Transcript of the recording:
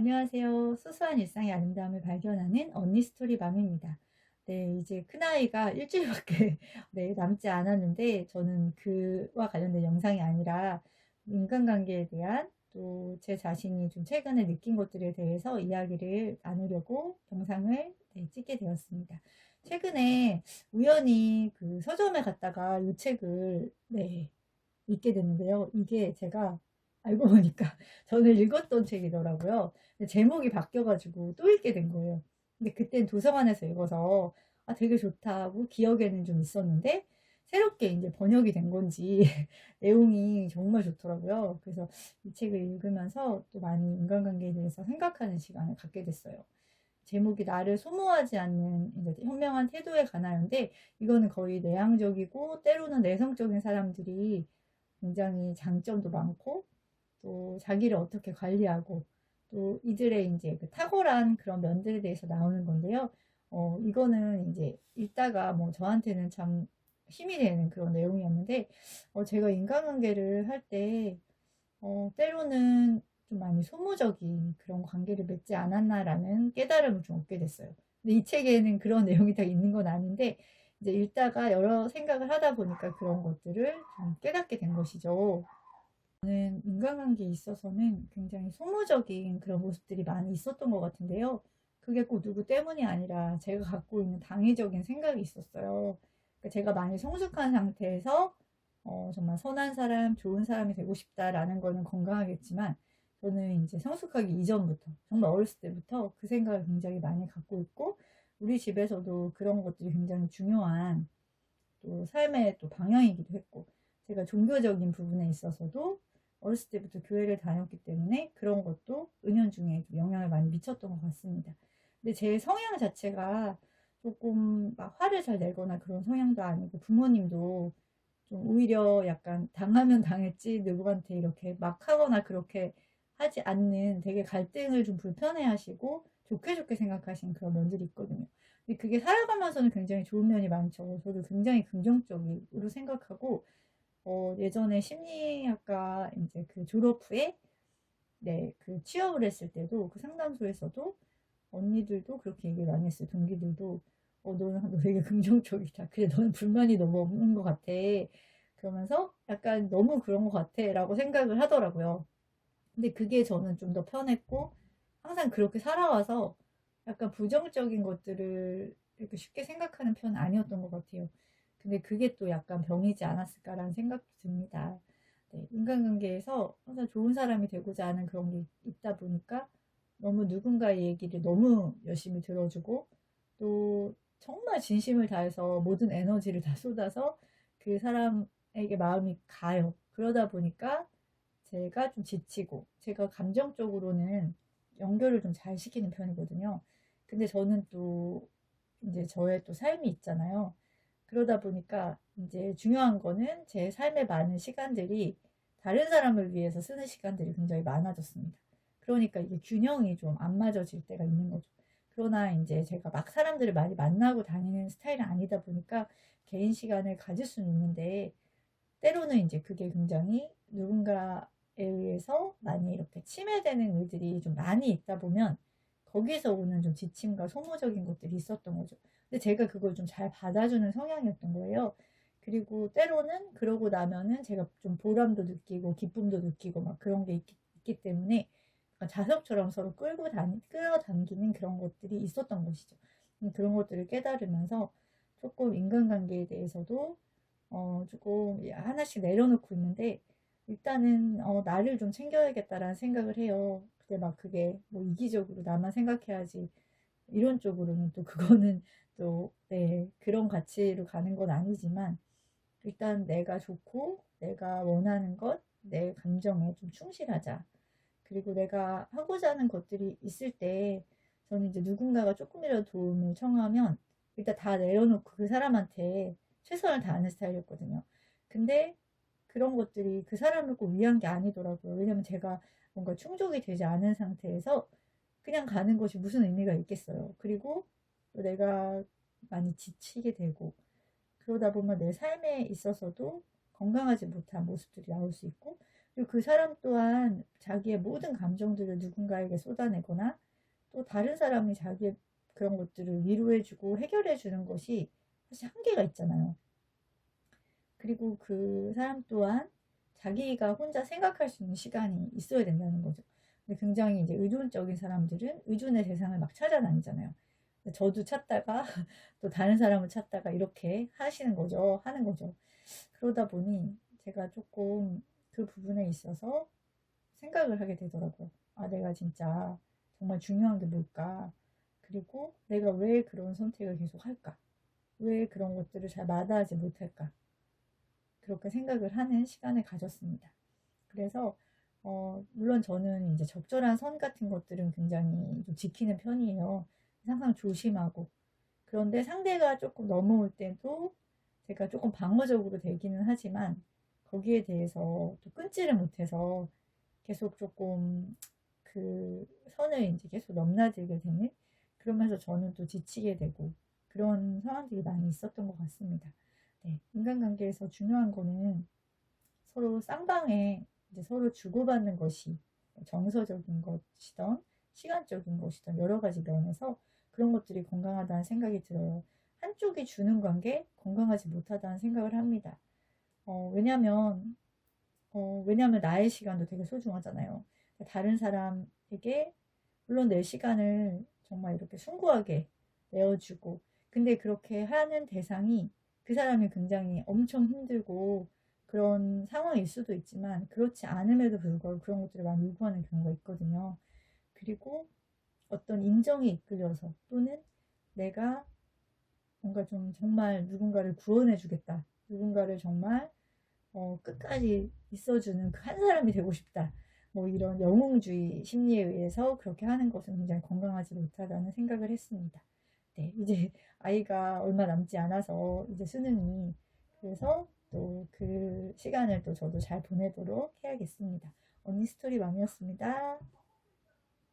안녕하세요. 소소한 일상의 아름다움을 발견하는 언니 스토리 맘입니다. 네, 이제 큰아이가 일주일밖에 네, 남지 않았는데 저는 그와 관련된 영상이 아니라 인간관계에 대한 또 제 자신이 좀 최근에 느낀 것들에 대해서 이야기를 나누려고 영상을 네, 찍게 되었습니다. 최근에 우연히 그 서점에 갔다가 이 책을 네, 읽게 됐는데요. 이게 제가 알고 보니까 전에 읽었던 책이더라고요. 근데 제목이 바뀌어 가지고 또 읽게 된 거예요. 근데 그땐 도서관에서 읽어서 되게 좋다고 기억에는 좀 있었는데 새롭게 인제 번역이 된 건지 내용이 정말 좋더라고요. 그래서 이 책을 읽으면서 또 많이 인간관계에 대해서 생각하는 시간을 갖게 됐어요. 제목이 나를 소모하지 않는 이제 현명한 태도에 관하여인데, 이거는 거의 내향적이고 때로는 내성적인 사람들이 굉장히 장점도 많고 또 자기를 어떻게 관리하고 또 이들의 인제 그 탁월한 그런 면들에 대해서 나오는 건데요. 이거는 인제 읽다가 뭐 저한테는 참 힘이 되는 그런 내용이었는데, 제가 인간관계를 할 때 때로는 좀 많이 소모적인 그런 관계를 맺지 않았나라는 깨달음을 좀 얻게 됐어요. 근데 이 책에는 그런 내용이 다 있는 건 아닌데 이제 읽다가 여러 생각을 하다 보니까 그런 것들을 좀 깨닫게 된 것이죠. 저는 인간관계에 있어서는 굉장히 소모적인 그런 모습들이 많이 있었던 것 같은데요. 그게 꼭 누구 때문이 아니라 제가 갖고 있는 당위적인 생각이 있었어요. 그러니까 제가 많이 성숙한 상태에서 정말 '선한 사람, 좋은 사람이 되고 싶다.'라는 거는 건강하겠지만, 저는 이제 성숙하기 이전부터 정말 어렸을 때부터 그 생각을 굉장히 많이 갖고 있고, 우리 집에서도 그런 것들이 굉장히 중요한 또 삶의 또 방향이기도 했고, 제가 종교적인 부분에 있어서도 어렸을 때부터 교회를 다녔기 때문에 그런 것도 은연중에 좀 영향을 많이 미쳤던 것 같습니다. 근데 제 성향 자체가 조금 막 화를 잘 내거나 그런 성향도 아니고, 부모님도 좀 오히려 약간 당하면 당했지 누구한테 이렇게 막 하거나 그렇게 하지 않는, 되게 갈등을 좀 불편해하시고 좋게 좋게 생각하시는 그런 면들이 있거든요. 근데 그게 살아가면서는 굉장히 좋은 면이 많죠. 저도 굉장히 긍정적으로 생각하고, 예전에 심리학과 인제 그 졸업 후에 네 그 취업을 했을 때도 그 상담소에서도 언니들도 그렇게 얘기를 많이 했어요. 동기들도 너는 너 되게 긍정적이다. 그래 너는 불만이 너무 없는 것 같아.' 그러면서 약간 '너무 그런 것 같아.'라고 생각을 하더라고요. 근데 그게 저는 좀 더 편했고, 항상 그렇게 살아와서 약간 부정적인 것들을 이렇게 쉽게 생각하는 편은 아니었던 것 같아요. 근데 그게 또 약간 '병이지 않았을까.'라는 생각도 듭니다. 네. 인간관계에서 항상 좋은 사람이 되고자 하는 그런 게 있다 보니까 너무 누군가의 얘기를 너무 열심히 들어 주고, 또 정말 진심을 다해서 모든 에너지를 다 쏟아서 그 사람에게 마음이 가요. 그러다 보니까 제가 좀 지치고, 제가 감정적으로는 연결을 좀 잘 시키는 편이거든요. 근데 저는 또 인제 저의 또 삶이 있잖아요. 그러다 보니까 인제 중요한 거는 제 삶의 많은 시간들이 다른 사람을 위해서 쓰는 시간들이 굉장히 많아졌습니다. 그러니까 이게 균형이 좀 안 맞아질 때가 있는 거죠. 그러나 인제 제가 막 사람들을 많이 만나고 다니는 스타일은 아니다 보니까 개인 시간을 가질 수는 있는데, 때로는 인제 그게 굉장히 누군가에 의해서 많이 이렇게 침해되는 일들이 좀 많이 있다 보면 거기에서 오는 좀 지침과 소모적인 것들이 있었던 거죠. 근데 제가 그걸 좀 잘 받아주는 성향이었던 거예요. 그리고 때로는 그러고 나면은 제가 좀 보람도 느끼고 기쁨도 느끼고 막 그런 게 있기 때문에 약간 자석처럼 서로 끌어당기는 그런 것들이 있었던 것이죠. 그런 것들을 깨달으면서 쪼끔 인간관계에 대해서도 조금 하나씩 내려놓고 있는데, 일단은 '나를 좀 챙겨야겠다.'라는 생각을 해요. 근데 막 그게 뭐 이기적으로 나만 생각해야지 이런 쪽으로는 또 그거는 또 네 그런 가치로 가는 건 아니지만, 일단 '내가 좋고 내가 원하는 것, 내 감정에 좀 충실하자.' 그리고 내가 하고자 하는 것들이 있을 때 저는 이제 누군가가 쪼끔이라도 도움을 청하면 일단 다 내려놓고 그 사람한테 최선을 다하는 스타일이었거든요. 근데 그런 것들이 그 사람을 꼭 위한 게 아니더라고요. 왜냐면 제가 뭔가 충족이 되지 않은 상태에서 그냥 가는 것이 무슨 의미가 있겠어요. 그리고 또 내가 많이 지치게 되고, 그러다 보면 내 삶에 있어서도 건강하지 못한 모습들이 나올 수 있고, 그리고 그 사람 또한 자기의 모든 감정들을 누군가에게 쏟아내거나 또 다른 사람이 자기의 그런 것들을 위로해주고 해결해주는 것이 사실 한계가 있잖아요. 그리고 그 사람 또한 자기가 혼자 생각할 수 있는 시간이 있어야 된다는 거죠. 근데 굉장히 이제 의존적인 사람들은 의존의 대상을 막 찾아다니잖아요. 저도 찾다가 또 다른 사람을 찾다가 이렇게 하시는 거죠. 하는 거죠. 그러다 보니 제가 조금 그 부분에 있어서 생각을 하게 되더라고요. 아, 내가 진짜 정말 중요한 게 뭘까? 그리고 내가 왜 그런 선택을 계속 할까? 왜 그런 것들을 잘 마다하지 못할까? 그렇게 생각을 하는 시간을 가졌습니다. 그래서 물론 저는 이제 적절한 선 같은 것들은 굉장히 좀 지키는 편이에요. 항상 조심하고. 그런데 상대가 조금 넘어올 때도 제가 조금 방어적으로 되기는 하지만 거기에 대해서 또 끊지를 못해서 계속 조금 그 선을 이제 계속 넘나들게 되는, 그러면서 저는 또 지치게 되고 그런 상황들이 많이 있었던 것 같습니다. 네, 인간관계에서 중요한 거는 서로 쌍방에 이제 서로 주고받는 것이 정서적인 것이든 시간적인 것이든 여러 가지 면에서 그런 것들이 건강하다는 생각이 들어요. 한쪽이 주는 관계 건강하지 못하다는 생각을 합니다. 왜냐면 나의 시간도 되게 소중하잖아요. 다른 사람에게 물론 내 시간을 정말 이렇게 숭고하게 내어주고, 근데 그렇게 하는 대상이 그 사람이 굉장히 엄청 힘들고 그런 상황일 수도 있지만 그렇지 않음에도 불구하고 그런 것들을 많이 요구하는 경우가 있거든요. 그리고 어떤 인정에 이끌려서 또는 내가 뭔가 좀 정말 누군가를 구원해 주겠다, 누군가를 정말 끝까지 있어주는 그 한 사람이 되고 싶다, 뭐 이런 영웅주의 심리에 의해서 그렇게 하는 것은 굉장히 건강하지 못하다는 생각을 했습니다. 네, 이제 아이가 얼마 남지 않아서 이제 수능이, 그래서 또 그 시간을 또 저도 잘 보내도록 해야겠습니다. 언니 스토리 맘이었습니다.